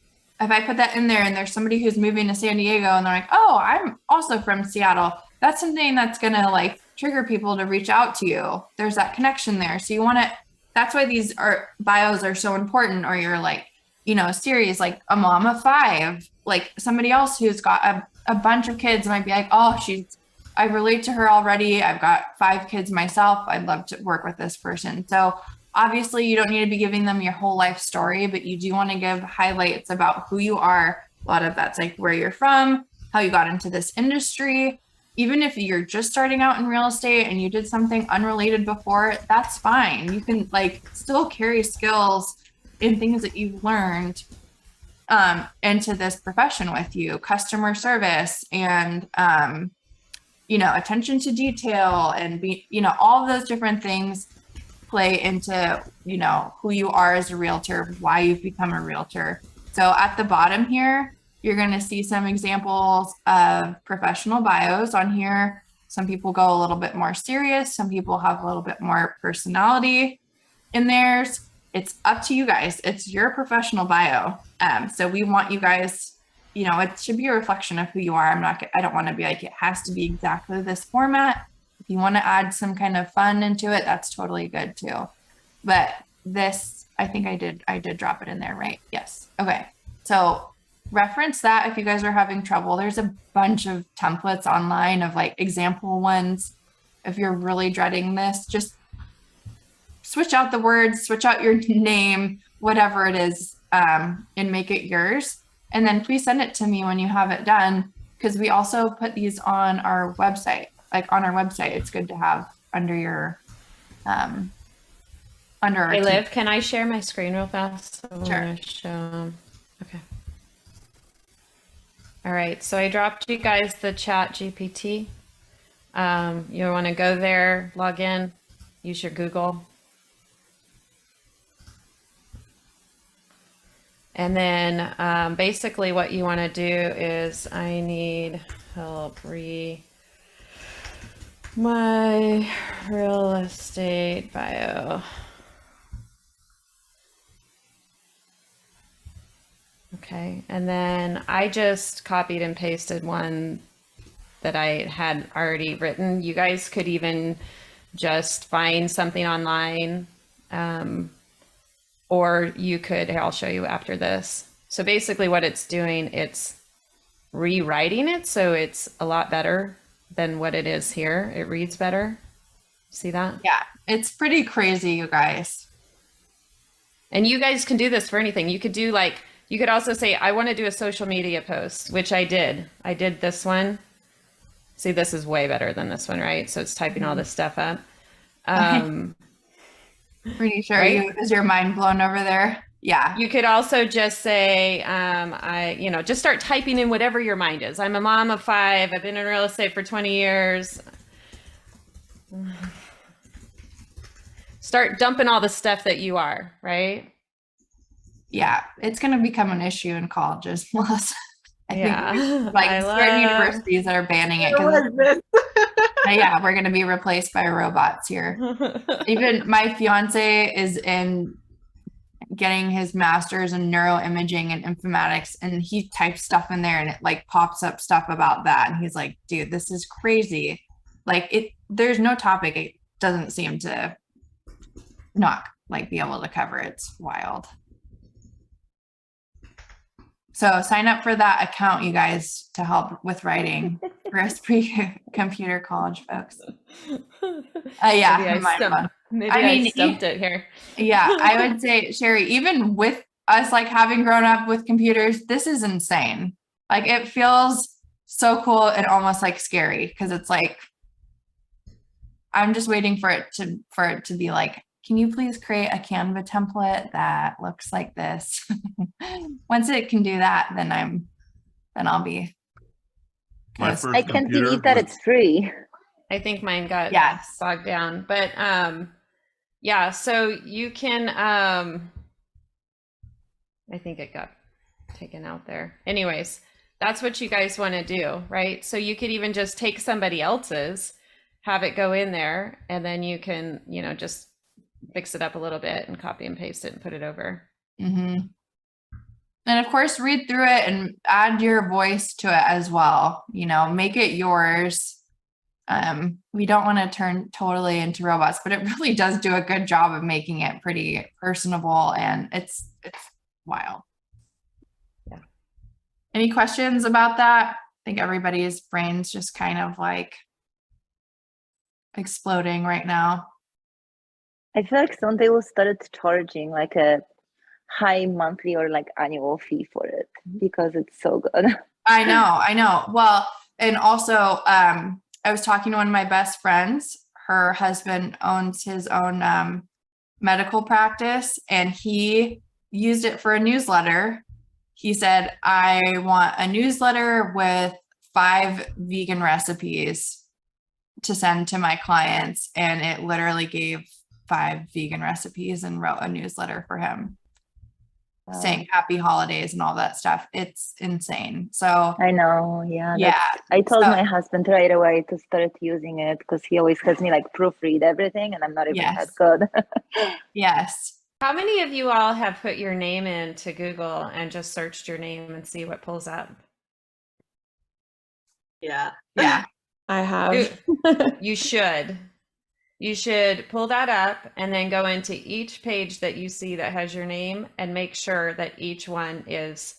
S1: If I put that in there and there's somebody who's moving to San Diego and they're like, oh, I'm also from Seattle, that's something that's going to like trigger people to reach out to you. There's that connection there. So you want to, that's why these bios are so important. Or you're like, series like a mom of 5, like somebody else who's got a bunch of kids might be like, oh, I relate to her already. I've got 5 kids myself. I'd love to work with this person. So obviously you don't need to be giving them your whole life story, but you do want to give highlights about who you are. A lot of that's like where you're from, how you got into this industry. Even if you're just starting out in real estate and you did something unrelated before, that's fine. You can like still carry skills and things that you've learned into this profession with you. Customer service and, attention to detail and all of those different things play into, who you are as a realtor, why you've become a realtor. So at the bottom here, you're going to see some examples of professional bios on here. Some people go a little bit more serious. Some people have a little bit more personality in theirs. It's up to you guys. It's your professional bio. So we want you guys, it should be a reflection of who you are. I don't want to be like, it has to be exactly this format. If you want to add some kind of fun into it, that's totally good too. But this, I think I did drop it in there, right? Yes. Okay. So reference that if you guys are having trouble. There's a bunch of templates online of like example ones. If you're really dreading this, just switch out the words, switch out your name, whatever it is, and make it yours. And then please send it to me when you have it done, because we also put these on our website. Like on our website, it's good to have under your, under our
S2: Hey,
S1: team.
S2: Liv, can I share my screen real fast? I
S1: Sure.
S2: wanna show, okay. All right, so I dropped you guys the chat GPT. You want to go there, log in, use your Google. And then basically what you want to do is I need help My real estate bio. Okay, and then I just copied and pasted one that I had already written. You guys could even just find something online, or you could, I'll show you after this. So basically what it's doing, it's rewriting it so it's a lot better than what it is here. It reads better. See that?
S1: Yeah, it's pretty crazy, you guys.
S2: And you guys can do this for anything. You could do like, you could also say, I want to do a social media post, which I did. I did this one. See, this is way better than this one, right? So it's typing all this stuff up.
S1: Pretty sure
S2: Right?
S1: is your mind blown over there? Yeah.
S2: You could also just say, just start typing in whatever your mind is. I'm a mom of 5. I've been in real estate for 20 years. Start dumping all the stuff that you are, right?
S1: Yeah, it's going to become an issue in colleges. Plus, I
S2: Yeah.
S1: think like
S2: I
S1: certain
S2: love-
S1: universities that are banning it. 'Cause yeah, we're going to be replaced by robots here. Even my fiance is in getting his master's in neuroimaging and informatics, and he types stuff in there and it like pops up stuff about that. And he's like, dude, this is crazy. Like there's no topic it doesn't seem to not like be able to cover. It's wild. So sign up for that account, you guys, to help with writing for us pre-computer college folks. Yeah,
S2: Maybe
S1: I mean,
S2: I stumped it here.
S1: Yeah, I would say, Sherry, even with us like having grown up with computers, this is insane. Like it feels so cool and almost like scary because it's like I'm just waiting for it to be like, can you please create a Canva template that looks like this? Once it can do that, then I'll be.
S9: My first
S3: I can't
S9: computer
S3: believe that
S9: was-
S3: it's free.
S2: I think mine got
S1: Yes.
S2: bogged down, but yeah, so you can I think it got taken out there. Anyways, that's what you guys want to do, right? So you could even just take somebody else's, have it go in there, and then you can, just fix it up a little bit and copy and paste it and put it over.
S1: Mm-hmm. And of course, read through it and add your voice to it as well. Make it yours. We don't want to turn totally into robots, but it really does do a good job of making it pretty personable, and it's wild.
S2: Yeah.
S1: Any questions about that? I think everybody's brains just kind of like exploding right now.
S3: I feel like someday will start charging like a high monthly or like annual fee for it because it's so good.
S1: I know. Well, and also, I was talking to one of my best friends. Her husband owns his own medical practice, and he used it for a newsletter. He said, I want a newsletter with 5 vegan recipes to send to my clients. And it literally gave 5 vegan recipes and wrote a newsletter for him saying happy holidays and all that stuff. It's insane. So
S3: I know. Yeah.
S1: yeah.
S3: I told
S1: So-
S3: my husband right away to start using it because he always has me like proofread everything and I'm not even that
S1: Yes.
S3: good.
S1: Yes.
S2: How many of you all have put your name into Google and just searched your name and see what pulls up?
S5: Yeah.
S1: Yeah.
S4: I have.
S2: You should. You should pull that up and then go into each page that you see that has your name and make sure that each one is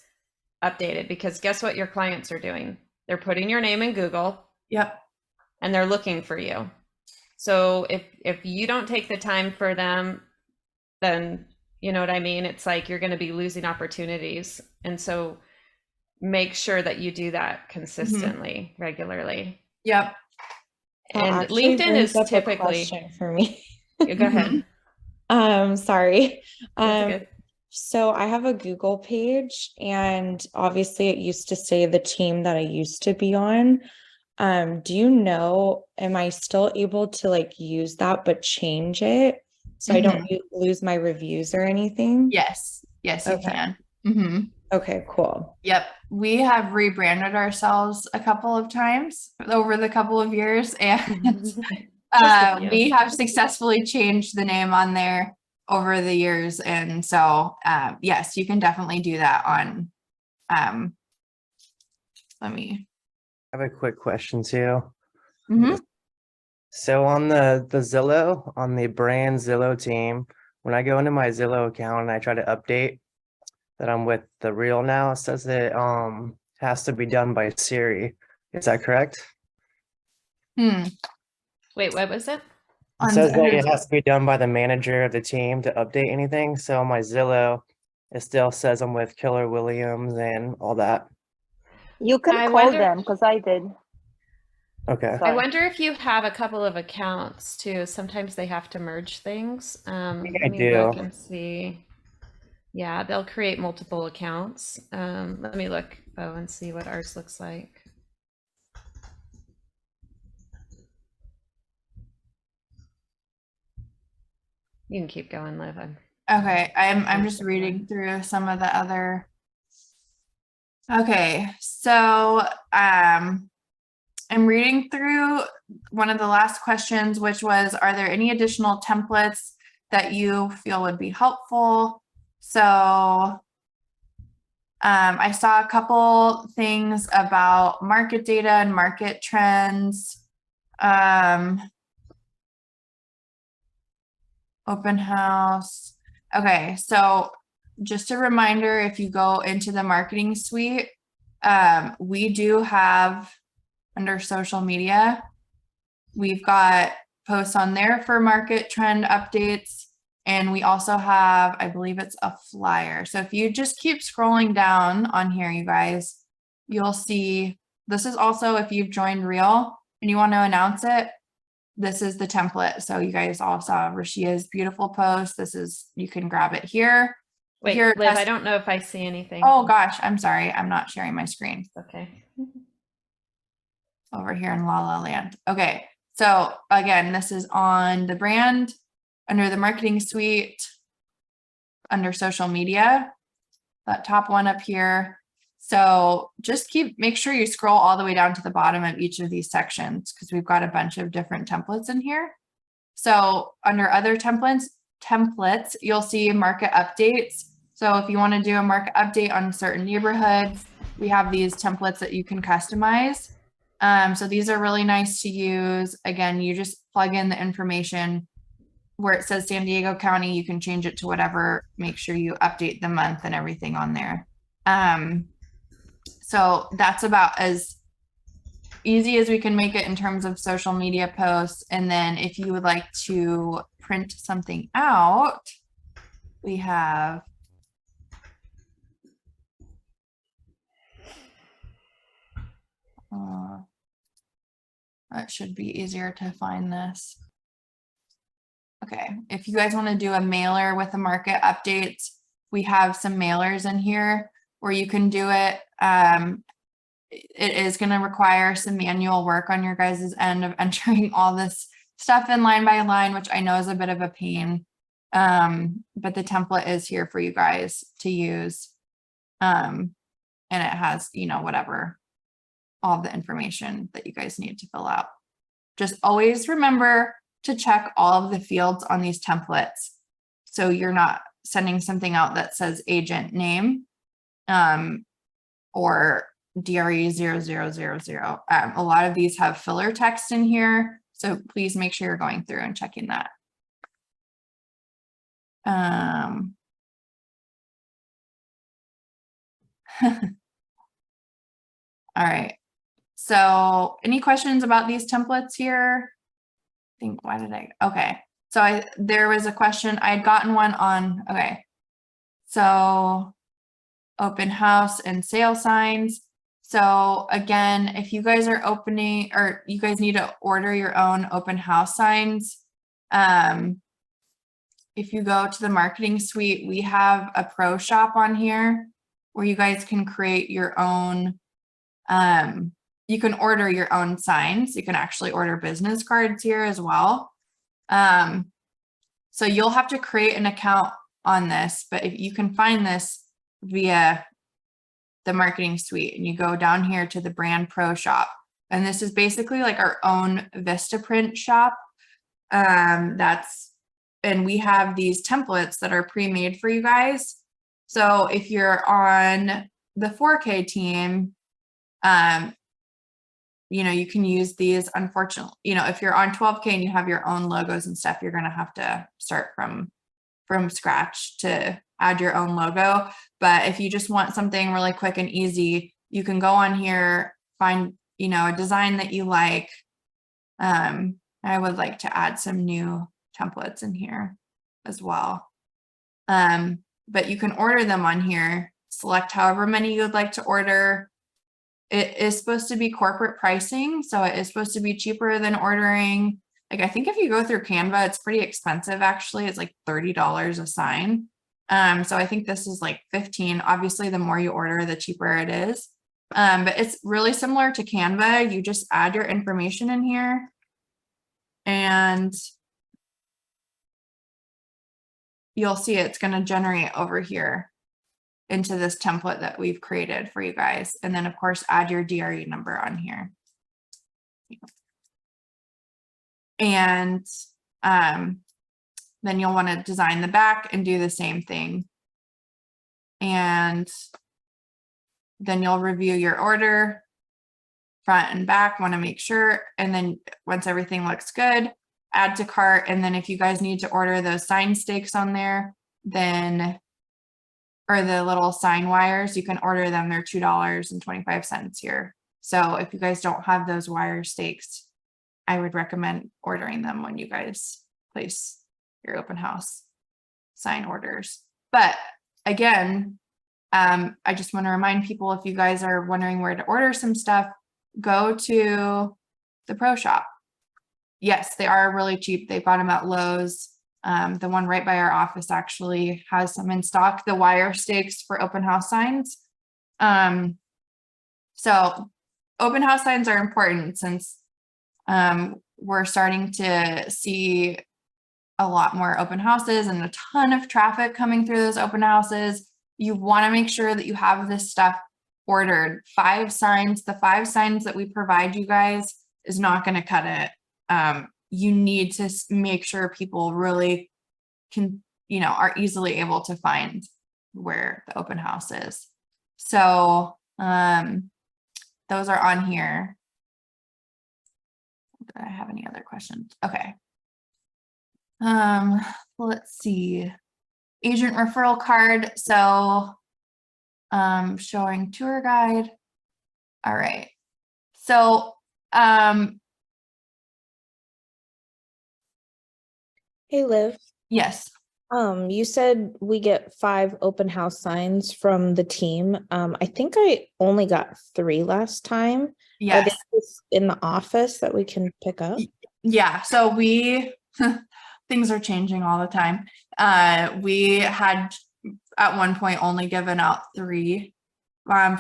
S2: updated, because guess what your clients are doing? They're putting your name in Google
S1: Yep.
S2: and they're looking for you. So if you don't take the time for them, then you know what I mean? It's like you're going to be losing opportunities. And so make sure that you do that consistently, regularly.
S1: Yep.
S4: That
S2: And
S4: actually
S2: LinkedIn
S4: brings
S2: is
S4: up a
S2: typically,
S4: question for me.
S2: go ahead.
S4: Sorry.
S2: That's good.
S4: So I have a Google page, and obviously it used to say the team that I used to be on. Do you know, am I still able to like use that but change it so I don't lose my reviews or anything?
S1: Yes. Yes, you
S4: Okay.
S1: can. Mm-hmm.
S4: Okay, cool.
S1: Yep. We have rebranded ourselves a couple of times over the couple of years, and
S2: few.
S1: we have successfully changed the name on there over the years. And so, yes, you can definitely do that on, let me.
S10: I have a quick question too.
S1: Mhm.
S10: So on the Zillow, on the brand Zillow team, when I go into my Zillow account and I try to update that I'm with the real now, it says that has to be done by Siri. Is that correct?
S2: Wait, what was it?
S10: It says that it has to be done by the manager of the team to update anything. So on my Zillow, it still says I'm with Keller Williams and all that.
S3: You can
S2: I
S3: call
S2: wonder-
S3: them because I did.
S10: Okay.
S2: I wonder if you have a couple of accounts too. Sometimes they have to merge things.
S10: think I
S2: Let me look
S10: do.
S2: and see. Yeah, they'll create multiple accounts. Let me look, Bo, and see what ours looks like. You can keep going, Liv.
S1: Okay, I'm just reading through some of the other. Okay, so I'm reading through one of the last questions, which was, are there any additional templates that you feel would be helpful? So I saw a couple things about market data and market trends. Open house. Okay, so just a reminder, if you go into the marketing suite, we do have under social media, we've got posts on there for market trend updates. And we also have, I believe it's a flyer. So if you just keep scrolling down on here, you guys, you'll see, this is also if you've joined Reel and you want to announce it, this is the template. So you guys all saw Rashia's beautiful post. This is, you can grab it here.
S2: Wait,
S1: Here,
S2: Liv, I don't know if I see anything.
S1: Oh gosh, I'm sorry. I'm not sharing my screen.
S2: Okay.
S1: Over here in La La Land. Okay, so again, this is on the brand, under the marketing suite, under social media, that top one up here. So just make sure you scroll all the way down to the bottom of each of these sections, because we've got a bunch of different templates in here. So under other templates, you'll see market updates. So if you want to do a market update on certain neighborhoods, we have these templates that you can customize. So these are really nice to use. Again, you just plug in the information where it says San Diego County, you can change it to whatever, make sure you update the month and everything on there. So that's about as easy as we can make it in terms of social media posts. And then if you would like to print something out, we have that should be easier to find this. Okay, if you guys want to do a mailer with the market updates, we have some mailers in here where you can do it. It is going to require some manual work on your guys' end of entering all this stuff in line by line, which I know is a bit of a pain. But the template is here for you guys to use. And it has, you know, whatever, all the information that you guys need to fill out. Just always remember to check all of the fields on these templates, so you're not sending something out that says agent name or DRE 0000. A lot of these have filler text in here, so please make sure you're going through and checking that. All right. So any questions about these templates here? I think, why did okay. So there was a question, I had gotten one on, okay. So open house and sale signs. So again, if you guys are opening, or you guys need to order your own open house signs, if you go to the marketing suite, we have a pro shop on here where you guys can create your own, you can order your own signs. You can actually order business cards here as well. So you'll have to create an account on this, but if you can find this via the marketing suite and you go down here to the brand pro shop. And this is basically like our own Vistaprint shop. And we have these templates that are pre-made for you guys. So if you're on the 4K team, you can use these. Unfortunately, if you're on 12K and you have your own logos and stuff, you're going to have to start from scratch to add your own logo. But if you just want something really quick and easy, you can go on here, find, a design that you like. I would like to add some new templates in here as well. But you can order them on here, select however many you would like to order. It is supposed to be corporate pricing, so it is supposed to be cheaper than ordering. Like, I think if you go through Canva, it's pretty expensive, actually. It's like $30 a sign. So I think this is like $15. Obviously, the more you order, the cheaper it is. But it's really similar to Canva. You just add your information in here. And you'll see it's going to generate over here into this template that we've created for you guys. And then of course, add your DRE number on here. And then you'll want to design the back and do the same thing. And then you'll review your order, front and back, want to make sure. And then once everything looks good, add to cart. And then if you guys need to order those sign stakes on there, then or the little sign wires, you can order them. They're $2.25 here. So if you guys don't have those wire stakes, I would recommend ordering them when you guys place your open house sign orders. But again, I just want to remind people, if you guys are wondering where to order some stuff, go to the pro shop. Yes, they are really cheap. They bought them at Lowe's. The one right by our office actually has some in stock, the wire stakes for open house signs. So open house signs are important since we're starting to see a lot more open houses and a ton of traffic coming through those open houses. You want to make sure that you have this stuff ordered. 5 signs, the 5 signs that we provide you guys is not going to cut it. You need to make sure people really can, are easily able to find where the open house is. So those are on here. Do I have any other questions? Okay. Let's see. Agent referral card. So showing tour guide. All right. So
S8: Hey, Liv.
S1: yes.
S8: You said we get 5 open house signs from the team. I think I only got 3 last time.
S1: Yes.
S8: Are they just in the office that we can pick up?
S1: Yeah. So we things are changing all the time. We had at one point only given out 3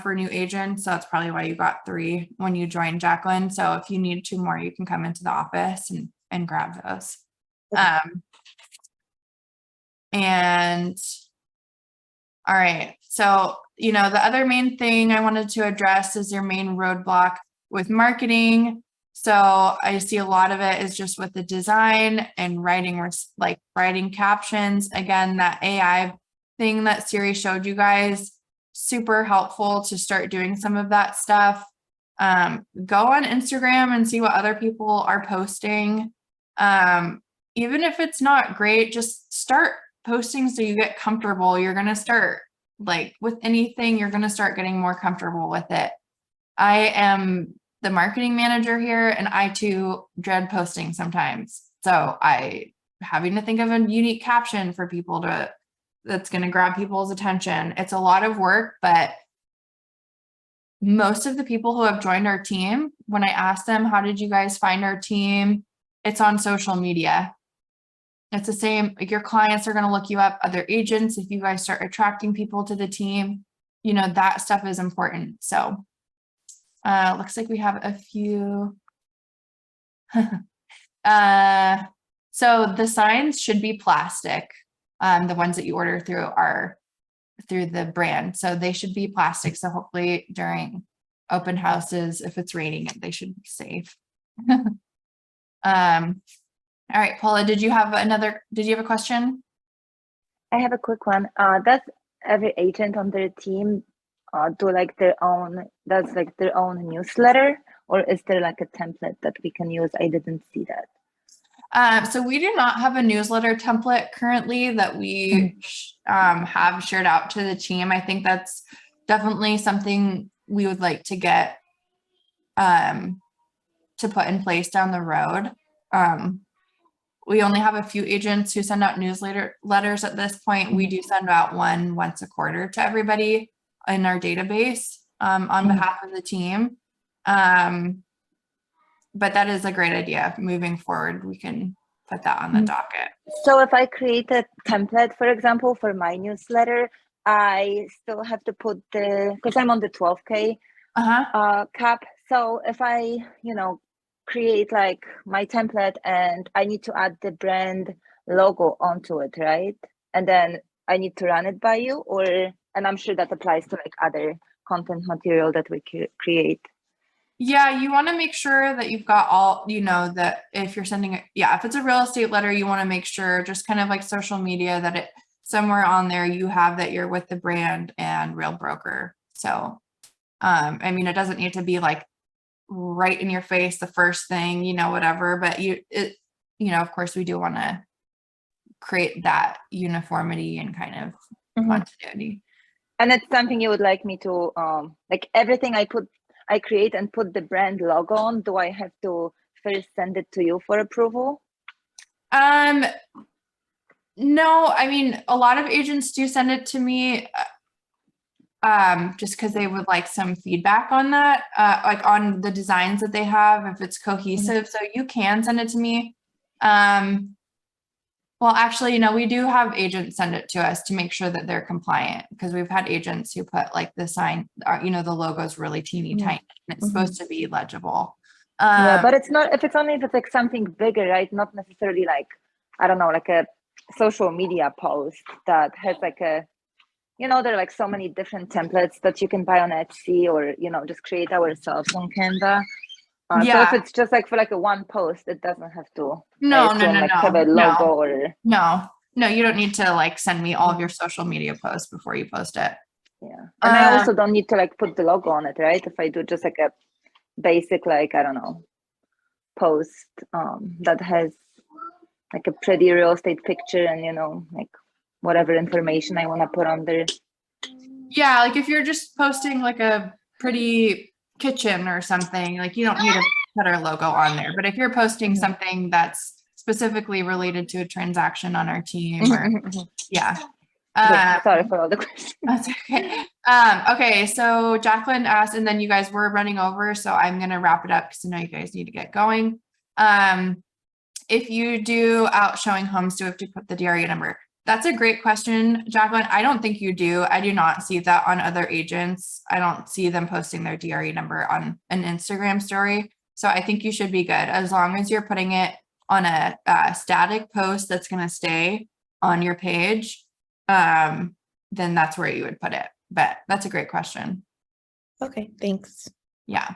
S1: for new agents. So that's probably why you got 3 when you joined, Jacqueline. So if you need 2 more, you can come into the office and grab those.
S8: Okay.
S1: And all right. So, the other main thing I wanted to address is your main roadblock with marketing. So I see a lot of it is just with the design and writing captions. Again, that AI thing that Siri showed you guys, super helpful to start doing some of that stuff. Go on Instagram and see what other people are posting. Even if it's not great, just start posting so you get comfortable. You're going to start, like with anything, you're going to start getting more comfortable with it. I am the marketing manager here and I too dread posting sometimes. So having to think of a unique caption for people that's going to grab people's attention. It's a lot of work, but most of the people who have joined our team, when I ask them, how did you guys find our team? It's on social media. It's the same, like your clients are going to look you up, other agents. If you guys start attracting people to the team, that stuff is important. So looks like we have a few. So the signs should be plastic. The ones that you order through our through the brand. So they should be plastic. So hopefully during open houses, if it's raining, they should be safe. All right, Paula, did you have a question?
S3: I have a quick one. Does every agent on their team do like their own newsletter, or is there like a template that we can use? I didn't see that.
S1: So we do not have a newsletter template currently that we have shared out to the team. I think that's definitely something we would like to get to put in place down the road. We only have a few agents who send out letters at this point. We do send out one once a quarter to everybody in our database on behalf of the team. But that is a great idea. Moving forward, we can put that on the docket.
S3: So if I create a template, for example, for my newsletter, I still have to put because I'm on the 12K cap. So if I, create like my template and I need to add the brand logo onto it, right? And then I need to run it by you, and I'm sure that applies to like other content material that we create.
S1: Yeah, you want to make sure that you've got all, that if you're sending it, if it's a real estate letter, you want to make sure, just kind of like social media, that it somewhere on there you have that you're with the brand and Real Broker. So, it doesn't need to be like right in your face, the first thing, whatever, but of course we do want to create that uniformity and kind of continuity.
S3: And it's something you would like me to, like everything I create and put the brand logo on, do I have to first send it to you for approval?
S1: No, a lot of agents do send it to me just because they would like some feedback on that, like on the designs that they have, if it's cohesive. So you can send it to me. Well, actually, we do have agents send it to us to make sure that they're compliant, because we've had agents who put like the sign, the logo's really teeny tiny and it's supposed to be legible.
S3: Yeah, but it's not, if it's like something bigger, right? Not necessarily like, I don't know, like a social media post that has like there are like so many different templates that you can buy on Etsy or, just create ourselves on Canva. So if it's just like for like a one post, it doesn't have to have a logo or
S1: no, you don't need to like send me all of your social media posts before you post it.
S3: Yeah. And I also don't need to like put the logo on it, right? If I do just like a basic, like, I don't know, post that has like a pretty real estate picture and, like whatever information I want to put on there.
S1: Yeah. Like if you're just posting like a pretty kitchen or something, like you don't need to put our logo on there. But if you're posting something that's specifically related to a transaction on our team, or
S3: sorry for all the questions.
S1: That's okay. Okay, so Jacqueline asked, and then you guys were running over, so I'm gonna wrap it up because I know you guys need to get going. If you do out showing homes, do we have to put the DRE number? That's a great question, Jacqueline. I don't think you do. I do not see that on other agents. I don't see them posting their DRE number on an Instagram story. So I think you should be good as long as you're putting it on a static post that's going to stay on your page. Then that's where you would put it. But that's a great question.
S8: Okay, thanks.
S1: Yeah.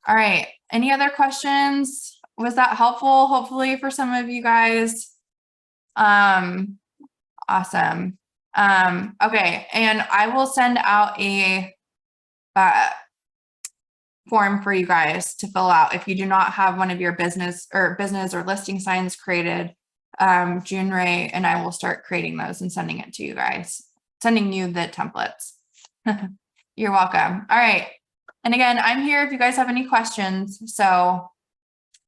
S1: All right. Any other questions? Was that helpful? Hopefully for some of you guys. Awesome. Okay. And I will send out a form for you guys to fill out. If you do not have one of your business or listing signs created, June Ray and I will start creating those and sending it to you guys, sending you the templates. You're welcome. All right. And again, I'm here if you guys have any questions. So,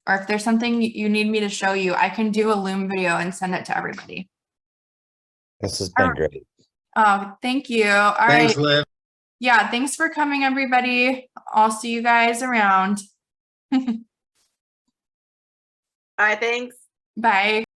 S1: or if there's something you need me to show you, I can do a Loom video and send it to everybody.
S7: This has been great.
S1: Oh, thank you. All
S9: Thanks,
S1: right.
S9: Liv.
S1: Yeah, thanks for coming, everybody. I'll see you guys around.
S11: All right, thanks.
S1: Bye.